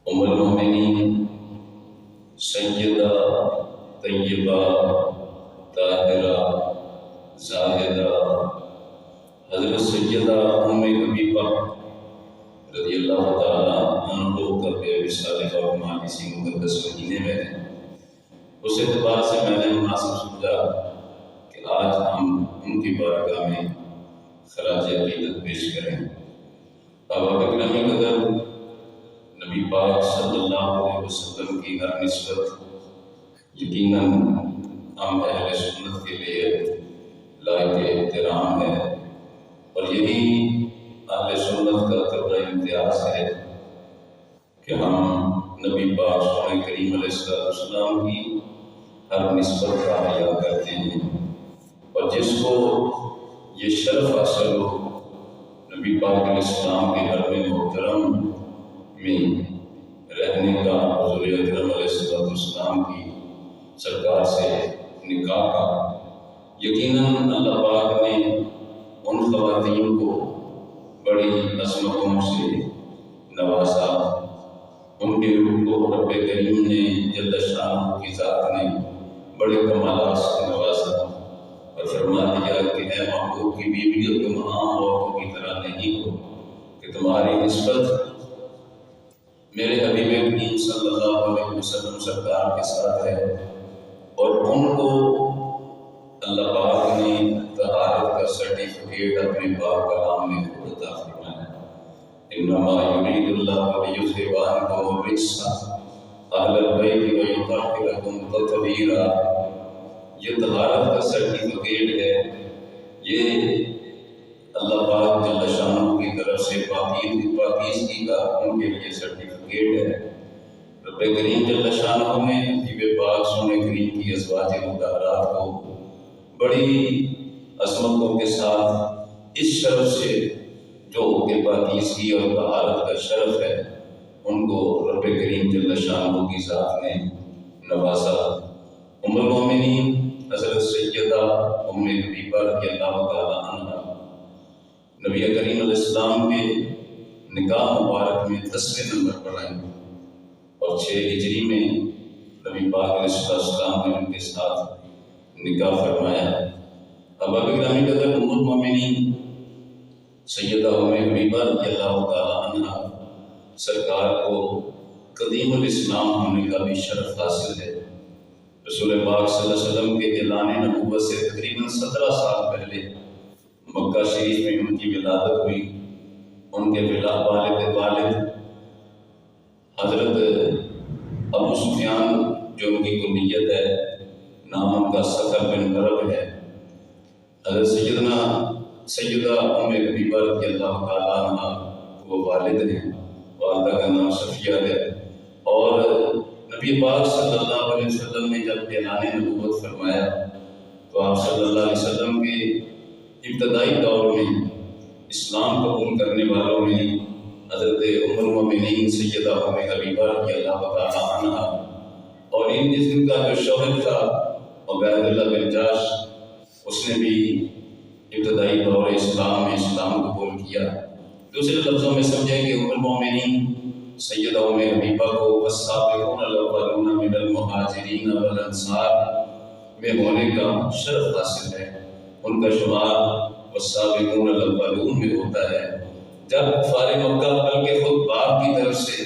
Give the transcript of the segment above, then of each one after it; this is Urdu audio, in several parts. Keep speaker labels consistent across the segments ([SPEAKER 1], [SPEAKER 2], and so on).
[SPEAKER 1] ام المؤمنین سیدہ طیبہ طاہرہ زاہدہ حضرت سیدہ ام حبیبہ رضی اللہ تعالیٰ عنہ کا بے وصال فرمان اسی مقدس مہینے میں ہے۔ اس اعتبار سے میں نے مناسب سمجھا کہ آج ہم ان کی بارگاہ میں خراج عقیدت پیش کریں۔ بابا اکرمی قدر نبی پاک صلی اللہ علیہ وسلم کی ہر نسبت یقیناً ہم اہل سنت کے لیے لائق احترام ہے، اور یہی اہل سنت کا طبع امتیاز ہے کہ ہم نبی پاک سونے کریم علیہ السلام کی ہر نسبت کا حیا کرتے ہیں، اور جس کو یہ شرف حاصل ہو نبی پاک علیہ السلام کے حرم محترم میں رہنے کا، حضور اکرم علیہ السلام کی سرکار سے نکاح کا، یقیناً اللہ پاک نے ان خواتین کو بڑی عظمتوں سے نوازا، ان کے روح کو رب کریم نے جل شانہ کی ذات نے بڑے کمالات سے نوازا، اور فرما دیا کہ اے محبوب کی بیویوں تم عام عورتوں کی طرح نہیں ہو کہ تمہاری نسبت میرے حبیب کریم صلی اللہ علیہ وسلم سرکار کے ساتھ ہے، اور ان کو اللہ پاک نے طہارت کا سرٹیفکیٹ اپنے پاک کلام میں خود عطا فرمایا۔ انما یرید اللہ لیذھب عنکم الرجس اہل البیت ویطہرکم تطہیرا۔ یہ طہارت کا سرٹیفکیٹ ہے، یہ اللہ پاک جل شانہ کی طرف سے پاکیزگی کا ان کے لیے سرٹیفکیٹ ہے۔ رب کریم جل شانہ نے حبیب پاک سونے کریم کی ازواج مطہرات کو بڑی عظمتوں کے ساتھ اس شرف سے جو کہ پاکیزگی اور طہارت کا شرف ہے، ان کو رب کریم جل شانہ کی ذات نے نوازا۔ ام المؤمنین حضرت سیدہ ام حبیبہ رضی اللہ تعالیٰ عنہ نبی کریم علیہ السلام کے نکاح مبارک میں 10ویں نمبر پر آئیں، اور 6 ہجری میں نبی پاک علیہ السلام نے ان کے ساتھ نکاح فرمایا۔ اب اکرمی قدر ام المؤمنین سیدہ ام حبیبہ رضی اللہ تعالیٰ عنہ سرکار کو قدیم الاسلام ہونے کا بھی شرف حاصل ہے۔ رسول پاک صلی اللہ علیہ وسلم کے اعلان نبوت سے تقریباً 17 سال پہلے مکہ شریف میں ان کی ولادت ہوئی۔ ان کے والد حضرت ابو سفیان جو ان کی کنیت ہے، نام ان کا سخر بن حرب ہے۔ حضرت سیدہ ام حبیبہ رضی اللہ تعالیٰ عنہ وہ والد ہیں، والدہ کا نام صفیہ ہے، اور نبی پاک صلی اللہ علیہ وسلم نے جب اعلان نبوت فرمایا تو آپ صلی اللہ علیہ وسلم کے ابتدائی دور میں اسلام قبول کرنے والوں میں حضرت ام المؤمنین سیدہ ام حبیبہ رضی اللہ تعالیٰ عنہ، اور ان جسم کا جو شوہر تھا عبید اللہ بن جاش، اس نے بھی ابتدائی دور اسلام میں اسلام قبول کیا۔ دوسرے لفظوں میں سمجھیں کہ ام المؤمنین سیدہ ام حبیبہ کو والسابقون الاولون من المہاجرین والانصار میں ہونے کا شرف حاصل ہے۔ ان کا شمار والسابقون الاولون میں ہوتا ہے۔ جب کفار مکہ بلکہ خود باپ کی طرف سے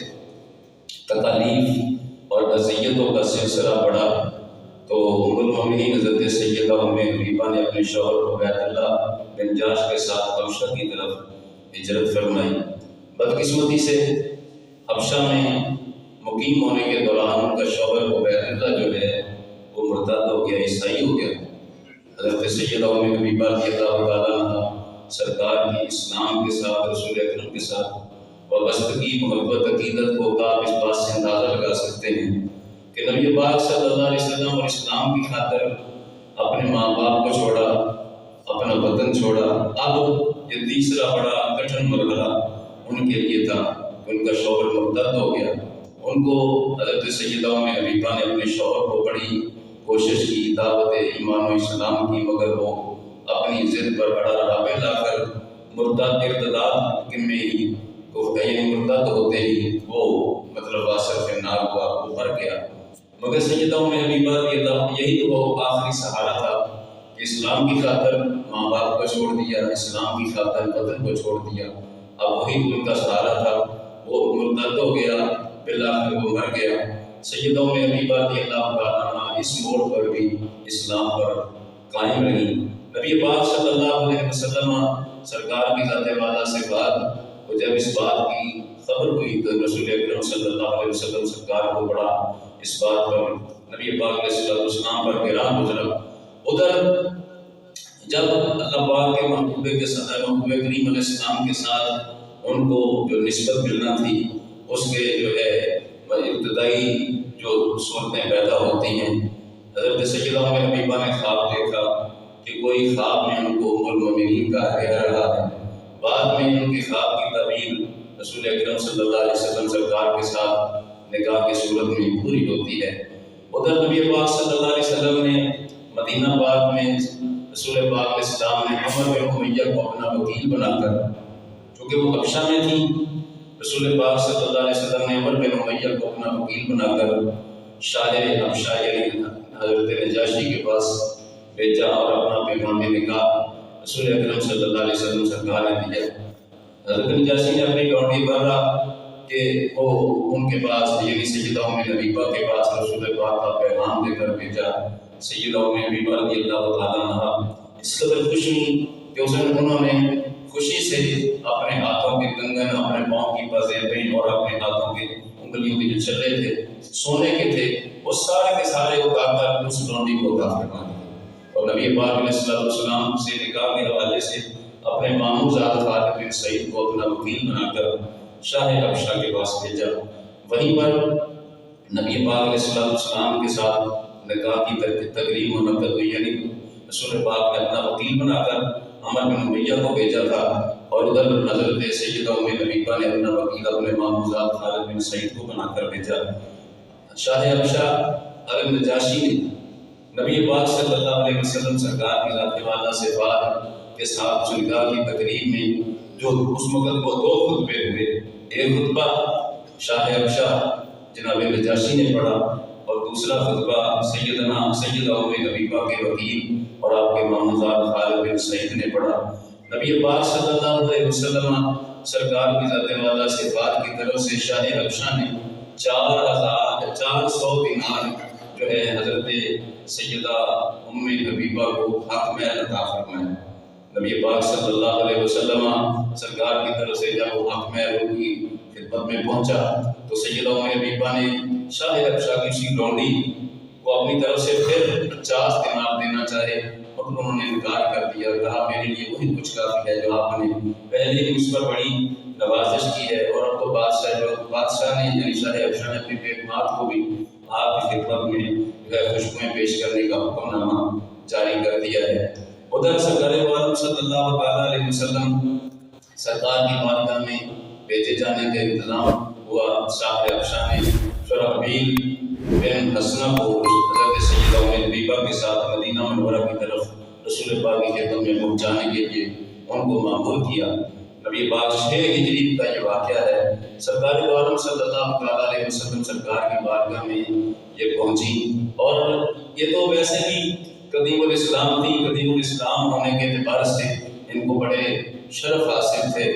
[SPEAKER 1] تکالیف اور اذیتوں کا سلسلہ بڑھا تو ام المؤمنین حضرت سیدہ ام حبیبہ نے اپنے شوہر عبید اللہ بن جاش کے ساتھ حبشہ کی طرف ہجرت فرمائی۔ بدقسمتی سے حبشہ میں مقیم ہونے کے دوران ان کا شوہر عبید اللہ جو ہے وہ مرتد ہو گیا، عیسائی ہو گیا۔ حضرت سیدہ ام حبیبہ رضی اللہ تعالیٰ عنہ سرکار کی اسلام کے ساتھ، رسول اکرم کے ساتھ وابستگی، محبت، عقیدت کو آپ اس بات سے اندازہ لگا سکتے ہیں کہ نبی پاک صلی اللہ علیہ وسلم اور اسلام کی خاطر اپنے ماں باپ کو چھوڑا، اپنا وطن چھوڑا۔ اب یہ تیسرا بڑا کٹھن مرحلہ ان کے لیے تھا، ان کا شوہر مرتد ہو گیا۔ ان کو حضرت سیدہ ام حبیبہ نے اپنے شوہر کو بڑی کوشش کی، دعوت ایمان و اسلام کی، مگر وہ اپنی ضد پر اڑا رہا۔ لا کر مرتد ارتداد میں ہی یعنی مرتد ہوتے ہی وہ مطلب گیا، مگر سیدہ ام حبیبہ رضی اللہ یہی تو وہ آخری سہارا تھا کہ اسلام کی خاطر ماں باپ کو چھوڑ دیا، اسلام کی خاطر وطن کو چھوڑ دیا، اب وہی تو ان کا سہارا تھا۔ وہ مرتد ہو گیا، بالآخر وہ مر گیا۔ سیدہ ام حبیبہ رضی اللہ تعالیٰ عنہ اس موڑ پر بھی اسلام پر قائم رہی۔ نبی پاک صلی اللہ علیہ وسلم سرکار کی ذات والا سے بات، اور جب اس بات کی خبر ہوئی تو رسول اکرم صلی اللہ علیہ وسلم سرکار کو بڑا اس بات پر نبی پاک علیہ السلام پر گراں گزرا۔ ادھر جب اللہ پاک کے محبوب کے صدر محبوب کریم علیہ السلام کے ساتھ ان کو جو نسبت ملنا تھی، اس کے جو ہے ابتدائی جو صورتیں پیدا ہوتی ہیں، حضرت سیدہ ام حبیبہ نے خواب دیکھا کہ کوئی خواب میں ان کو ام المؤمنین کا کہہ رہا ہے۔ بعد میں ان کے خواب کی تعبیر رسول اکرم صلی اللہ علیہ وسلم سرکار کے ساتھ نکاح کی صورت میں پوری ہوتی ہے۔ ادھر نبی پاک صلی اللہ علیہ وسلم نے مدینہ پاک میں رسول پاک علیہ السلام نے عمر بن امیہ کو اپنا وکیل بنا کر، چونکہ وہ حبشہ میں تھی، رسول پاک صلی اللہ علیہ وسلم نے عمر بن امیہ کو اپنا وکیل بنا کر شاہ حبشہ یعنی حضرت نجاشی کے پاس بھیجا اور اپنا پیغام نکاح رسول اکرم صلی اللہ علیہ وسلم سرکار نے دیا۔ حضرت نجاشی نے اپنی لونڈی برا کہ وہ ان کے پاس یعنی سیدہ ام حبیبہ کے پاس رسول پاک کا پیغام دے کر بھیجا۔ سیدہ ام حبیبہ رضی اللہ تعالیٰ عنہ اس قدر خوش ہوئی کہ انہوں نے خوشی سے اپنے ہاتھوں کے کنگن، اپنے پاؤں کی پازیبیں اور اپنے ہاتھوں کے انگلیوں کے جو چھلے تھے سونے کے تھے، وہ سارے کے سارے اٹھا کر اس لونڈی کو عطا فرما دیے، اور نبی پاک علیہ السلام سے نکاح کے حوالے سے اپنے ماموں زاد خالد بن سعید کو اپنا وکیل بنا کر شاہ حبشہ کے پاس بھیجا۔ وہیں پر نبی پاک علیہ السلام کے ساتھ نکاح کی تقریب منعقد ہوئی، یعنی رسول پاک نے اپنا وکیل بنا کر عمر بن امیہ کو بھیجا تھا، اور ادھر حضرت سیدہ ام حبیبہ نے اپنا وکیل اپنے ماموں زاد خالد بن سعید کو بنا کر بھیجا۔ شاہ حبشہ حضرت نجاشی نے نبی پاک صلی اللہ علیہ وسلم سرکار کی ذات والا سے بات کے ساتھ نکاح کی تقریب میں جو اس وقت وہ دو خطبے ہوئے، ایک خطبہ شاہ حبشہ جناب نجاشی نے پڑھا اور دوسرا خطبہ سیدہ ام حبیبہ کے وکیل اور آپ کے ماموں زاد خالد بن سعید نے پڑھا۔ نبی پاک صلی اللہ علیہ وسلم سرکار کی ذات والا سے بات کی طرف سے شاہ حبشہ نے 400 دینار جو ہے حضرت سیدہ ام حبیبہ کو حق میں عطا فرمایا۔ نبی پاک صلی اللہ علیہ وسلم سرکار کی طرف سے جب وہ حق میں کی خدمت میں پہنچا تو سیدہ ام حبیبہ نے شاہ حبشہ کی اسی لونڈی کو اپنی طرف سے پھر 50 دینار دینا چاہے، اور انہوں نے انکار کر دیا، کہا میرے لیے وہی کچھ کافی ہے جو آپ نے پہلے ہی اس پر بڑی نوازش کی ہے، اور اب تو بادشاہ نے یعنی شاہ حبشہ نے اپنی بیگمات کو بھی آپ کی خدمت میں جو ہے خوشبوئیں پیش کرنے کا حکم نامہ جاری کر دیا ہے۔ ادھر سرکار عالم صلی اللہ علیہ وسلم سرکار کی بارگاہ میں بھیجے جانے کا انتظام ہوا۔ شاہ حبشہ نے شرحبیل بن حسنہ کو حضرت سیدہ ام حبیبہ کے ساتھ مدینہ منورہ کی طرف رسول پاک کی خدمت میں پہنچانے کے لیے ان کو مأمور کیا۔ نبی پاک 6 ہجری کا یہ واقعہ ہے۔ سرکار عالم صلی اللہ علیہ وسلم سرکار کی بارگاہ میں یہ پہنچی، اور یہ تو ویسے بھی قدیم الاسلام تھی، قدیم الاسلام ہونے کے اعتبار سے ان کو بڑے شرف حاصل تھے،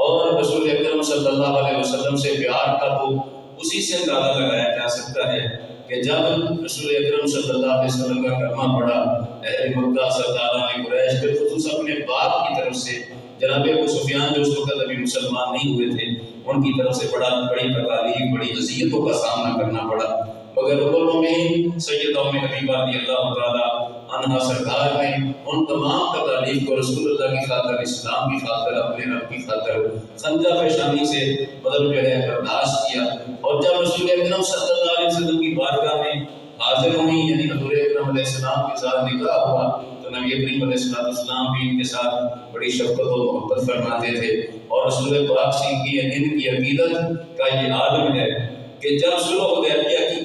[SPEAKER 1] اور رسول اکرم صلی اللہ علیہ وسلم سے پیار کا تو اسی سے اندازہ لگایا جا سکتا ہے کہ جب رسول اکرم صلی اللہ علیہ وسلم کا کلمہ پڑھا، اہل مکہ سرداران قریش بالخصوص اپنے باپ کی طرف سے جناب ابو سفیان جو اس وقت ابھی مسلمان نہیں ہوئے تھے، ان کی طرف سے بڑی تکالیف، بڑی اذیتوں کا سامنا کرنا پڑا، مگر ام المؤمنین سیدہ ام حبیبہ رضی اللہ تعالی عنہا سرکار نے ان تمام تکالیف کو رسول اللہ کی خاطر، اسلام کی خاطر، اپنے رب کی خاطر خندہ پیشانی سے جو ہے برداشت کیا، اور جب رسول اکرم صلی اللہ علیہ وسلم کی بارگاہ میں حاضر ہوئی، یعنی حضور اکرم علیہ السلام کے ساتھ نکاح ہوا، تو نبی کریم علیہ السلام بھی ان کے ساتھ بڑی شفقت و محبت فرماتے تھے، اور رسول پاک سے ان کی عقیدت کا یہ عالم ہے کہ جب صلح حدیبیہ کی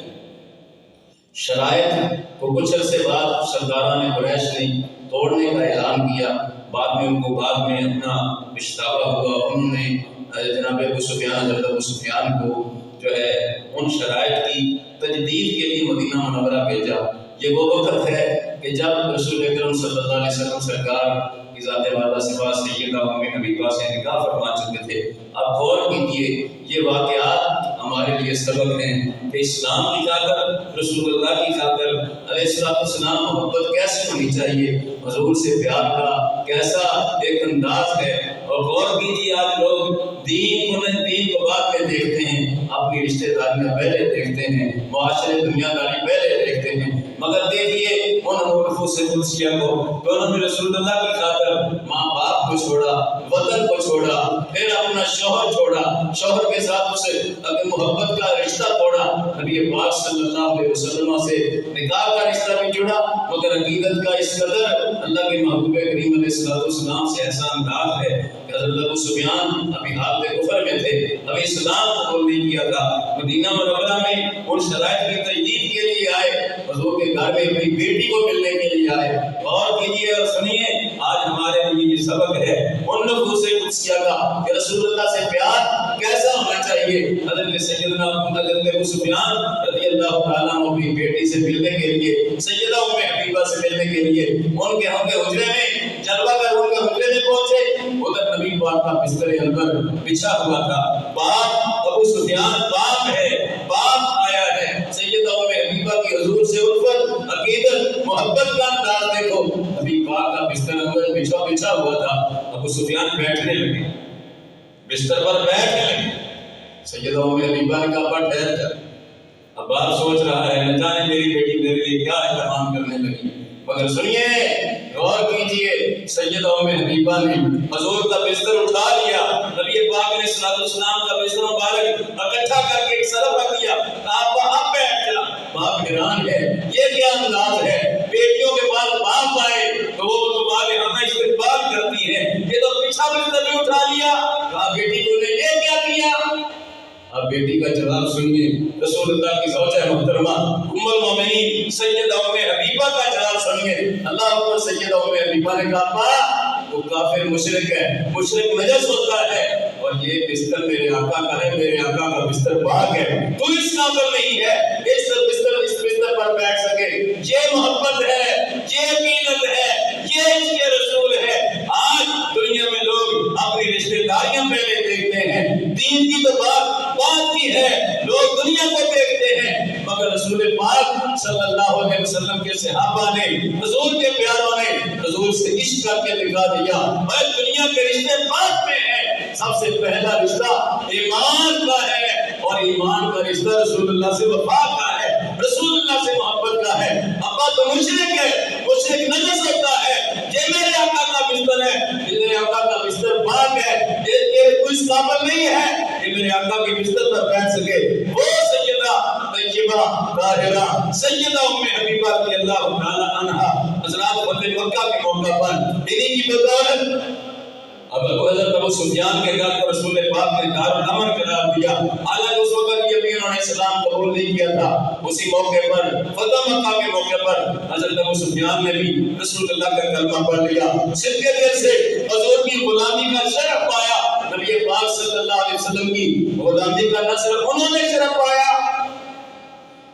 [SPEAKER 1] شرائط کو کچھ عرصے بعد سرداران قریش نے توڑنے کا اعلان کیا، بعد میں ان کو اپنا پچھتاوا ہوا، انہوں نے جناب ابو سفیان حضرت ابو سفیان کو جو ہے ان شرائط کی تجدید کے لیے مدینہ منورہ بھیجا۔ یہ وہ وقت ہے کہ جب رسول اکرم صلی اللہ علیہ وسلم سرکار کی ذات والا صفات سیدہ ام حبیبہ سے نکاح فرما چکے تھے۔ اب غور کیجیے، یہ واقعات ہمارے لیے سبق ہیں کہ اسلام کی خاطر، رسول اللہ کی خاطر علیہ السلام محبت کیسے ہونی چاہیے، حضور سے پیار کا کیسا ایک انداز ہے۔ اور غور کیجیے، آج لوگ دین کو بعد میں دیکھتے ہیں، اپنی رشتہ داریاں پہلے دیکھتے ہیں، معاشرے دنیا داری پہلے دیکھتے ہیں، مگر دیکھیے ان نفوس قدسیہ کو کہ انہوں نے رسول اللہ کی خاطر ماں باپ کو چھوڑا، وطن کو چھوڑا، پھر اپنا شوہر چھوڑا، شوہر کے ساتھ اسے اگر محبت کا رشتہ توڑا، نبی پاک صلی اللہ علیہ وسلم سے نکاح کا رشتہ بھی جڑا، مگر عقیدت کا اس قدر اللہ کے محبوب کریم علیہ السلام سے ایسا انداز ہے کہ حضرت ابو سفیان ابھی حالت کفر میں تھے، ابھی اسلام قبول نہیں کیا تھا، مدینہ منورہ میں ان شرائط کی تجدید کے لیے آئے، حضور کے گھر میں اپنی بیٹی کو ملنے کے لیے آئے۔ غور کیجیے اور سنیے، آج ہمارے لیے یہ سبق ہے ان نفوس قدسیہ کا کہ رسول اللہ سے پیار کیسا ہونا چاہیے۔ حضرت سیدنا ابو سفیان رضی اللہ تعالیٰ عنہ اپنی بیٹی سے ملنے کے لیے، سیدہ ام حبیبہ سے ملنے کے لیے ان کے حجرے میں جلوہ کر ان کے حجرے میں پہنچے۔ ادھر نبی پاک کا بستر انور بچھا ہوا تھا، باپ ابو سفیان باپ ہے، باپ آیا ہے۔ سیدہ ام حبیبہ کی حضور سے الفت، عقیدت، محبت کا انداز دیکھو۔ نبی پاک کا بستر انور بچھا ہوا تھا، ابو سفیان بیٹھنے لگے، بستر پر بیٹھنے لگے۔ سیدہ ام حبیبہ نے کہا پر ٹھہر کر، اب باپ سوچ رہا ہے نہ جانے میری بیٹی میرے لیے کیا اہتمام کرنے لگی، مگر سنیے، غور کیجئے، سیدہ ام حبیبہ نے حضور کا بستر اٹھا لیا، نبی پاک نے صلی اللہ علیہ وسلم کا بستر مبارک اکٹھا کر کے ایک طرف رکھ دیا، کہا اب بیٹھ جا۔ باپ حیران ہے، یہ کیا انداز ہے، بیٹیوں کے پاس باپ آئے تو وہ تمہارے ہمیں استقبال کرتی ہے، یہ تو پیچھا بستر بھی اٹھا لیا۔ کہا بیٹی تو نے یہ کیا کیا؟ اب بیٹی کا جواب سنیے، رسول اللہ کی زوجہ محترمہ ام المومنین سیدہ ام حبیبہ کا جواب سنیے۔ اللہ اکبر۔ سیدہ ام حبیبہ نے کہا وہ کافر مشرک ہے، مشرک نجس ہوتا ہے، اور یہ بستر میرے آقا کا ہے، میرے آقا کا بستر پاک ہے، تو اس قابل نہیں ہے اس بستر پر بیٹھ سکے۔ یہ محبت ہے، یہ عقیدت ہے، یہ اس کے رسول ہے۔ آج دنیا میں لوگ اپنی رشتہ داریاں پہلے دیکھتے ہیں، دین کی تو بات کی ہے، لوگ دنیا کو دیکھتے ہیں، مگر رسول پاک صلی اللہ علیہ وسلم کے صحابہ نے، حضور کے پیاروں نے حضور سے عشق کر کے دکھا دیا۔ اور دنیا کے رشتے پاک میں ہیں، سب سے پہلا رشتہ ایمان کا ہے، اور ایمان کا رشتہ رسول اللہ سے وفا کا ہے، رسول اللہ سے محبت کا ہے۔ ابا تو مشرک ہے، مشرک نجس ہوتا ہے، یہ میرے آقا کا بستر ہے، میرے آقا کا بستر پاک ہے، یہ کوئی قابل نہیں ہے کہ میرے آقا کے بستر پر بیٹھ سکے۔ وہ سیدہ طیبہ طاہرہ سیدہ ام حبیبہ رضی اللہ تعالی عنہا حضرات فتح مکہ کے موقع پر انہی کی بدولت اب حضرت ابو سفیان کے گھر کو رسول پاک نے دار الامن قرار دیا، حالانکہ اس وقت یہ بھی انہوں نے اسلام قبول نہیں کیا تھا۔ اسی موقع پر فتح مکہ کے موقع پر حضرت ابو سفیان نے بھی رسول اللہ کا کلمہ پڑھ لیا، صدقے دل سے حضور کی غلامی کا شرف پایا، نبی پاک صلی اللہ علیہ وسلم کی غلامی کا نہ صرف انہوں نے شرف پایا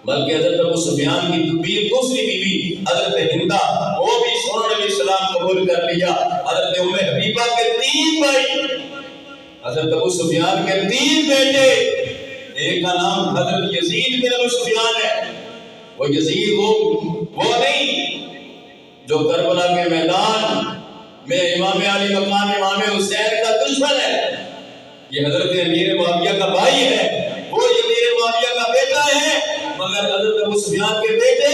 [SPEAKER 1] بلکہ حضرت ابو سفیان کی دوسری بیوی حضرت ہندہ، وہ بھی انہوں نے بھی اسلام قبول کر لیا۔ حضرت ام حبیبہ کے 3 بھائی، حضرت ابو سفیان کے 3 بیٹے، ایک کا نام حضرت یزید بن ابو سفیان ہے، وہ یزید وہ نہیں جو کربلا کے میدان میں امام علی مقام امام حسین کا دشمن ہے، یہ حضرت امیر معاویہ کا بھائی ہے، وہ امیر معاویہ کا بیٹا ہے، مگر حضرت ابو سفیان کے بیٹے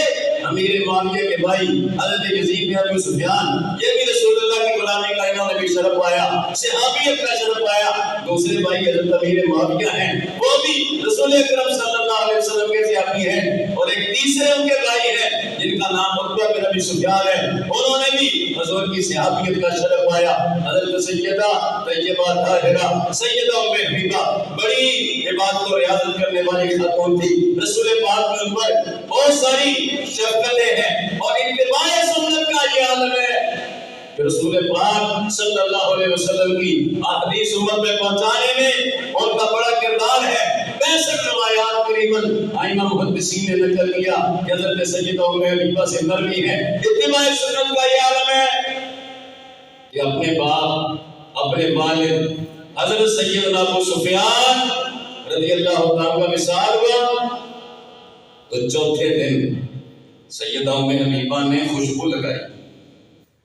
[SPEAKER 1] امیر معاویہ کے بھائی حضرت یزید بن ابو سفیان، یہ بھی رسول اللہ کی غلامی کا انہوں نے بھی شرف پایا، صحابیت کا شرف پایا۔ دوسرے بھائی حضرت امیر معاویہ ہیں، وہ بھی رسول اکرم صلی اللہ علیہ وسلم کے صحابی ہیں، اور ایک تیسرے ان کے بھائی ہیں جن کا نام عتبہ بن ابی سفیان ہے، انہوں نے بھی حضور کی صحابیت کا شرف پایا۔ حضرت سیدہ طیبہ طاہرہ سیدہ ام حبیبہ بڑی عبادت و ریاضت کرنے والی خاتون تھی، رسول پاک کے اوپر بہت ساری شفقتیں ہیں، اور اتباع سنت کا یہ عالم ہے کہ رسول پاک صلی اللہ علیہ وسلم کی احادیث امت میں پہنچانے میں ان کا بڑا کردار ہے۔ 65 روایات تقریباً آئمہ محدثین نے نقل کیا کہ حضرت سیدہ ام حبیبہ سے مروی ہے اتباع سنت کا یہ عالم ہے کہ اپنے باپ اپنے والد حضرت سیدنا ابو سفیان رضی اللہ عنہ کا وصال ہوا تو چوتھے دن سیدہ ام حبیبہ نے خوشبو لگائی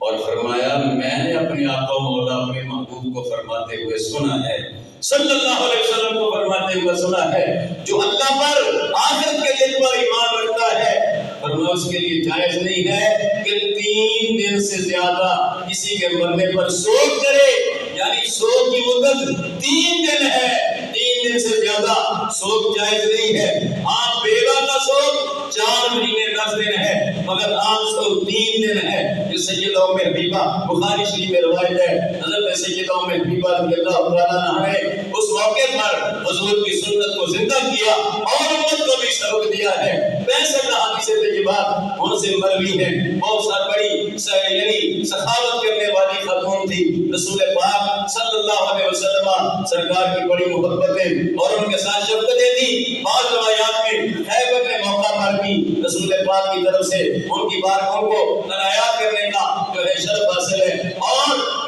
[SPEAKER 1] اور فرمایا میں نے اپنے آقا مولا اپنے محبوب کو فرماتے ہوئے سنا ہے صلی اللہ علیہ وسلم کو فرماتے ہوئے سنا ہے جو اللہ پر آخرت کے دن پر ایمان رکھتا ہے فرمایا اس کے لیے جائز نہیں ہے کہ 3 دن سے زیادہ کسی کے مرنے پر سوگ کرے یعنی سوگ کی مدت 3 دن ہے 3 دن سے زیادہ سوگ جائز نہیں ہے ہاں بیوہ کا سوگ 4 مہینے 10 دن ہے مگر عام سوگ 3 دن ہے جو سیدہ ام حبیبہ بخاری شریف میں روایت ہے حضرت سیدہ ام حبیبہ رضی اللہ تعالیٰ عنہ نے اس موقع پر حضور کی سنت کو زندہ کیا اور امت کو بھی سبق دیا ہے 65 حدیث طیبات ان سے مروی ہیں بہت ساری بڑی یعنی سخاوت کرنے والی خاتون تھی رسول پاک صلی اللہ علیہ وسلم سرکار کی بڑی محبتیں اور ان کے ساتھ شفقتیں تھی بعض روایات میں خیبر کے موقع پر بھی رسول پاک کی طرف سے ان کی بارگاہوں کو عنایات کرنے کا جو ہے شرف حاصل ہے اور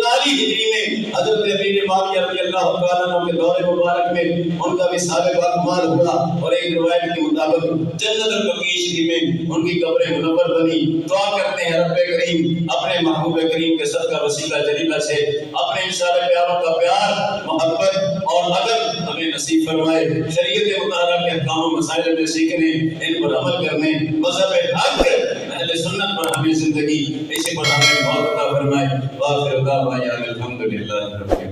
[SPEAKER 1] 44 ہجری میں حضرت امیر معاویہ رضی اللہ تعالیٰ عنہ کے دور مبارک میں ان کا وصال پاکمال ہوا اور ایک روایت کے مطابق جنت البقیع شریف میں ان کی قبر منور بنی دعا کرتے ہیں رب کریم اپنے محبوب کریم کے صدقہ وسیلہ جلیلہ سے اپنے انشاء پیاروں کا پیار محبت اور ادب ہمیں نصیب فرمائے شریعت مطالعہ کے احکام و مسائل میں سیکھنے ان پر عمل کرنے مذہب حق اہل سنت پر ہمیں زندگی اسی پر ہمیں موت عطا فرمائے وآخر دعوانا الحمدللہ رب العالمین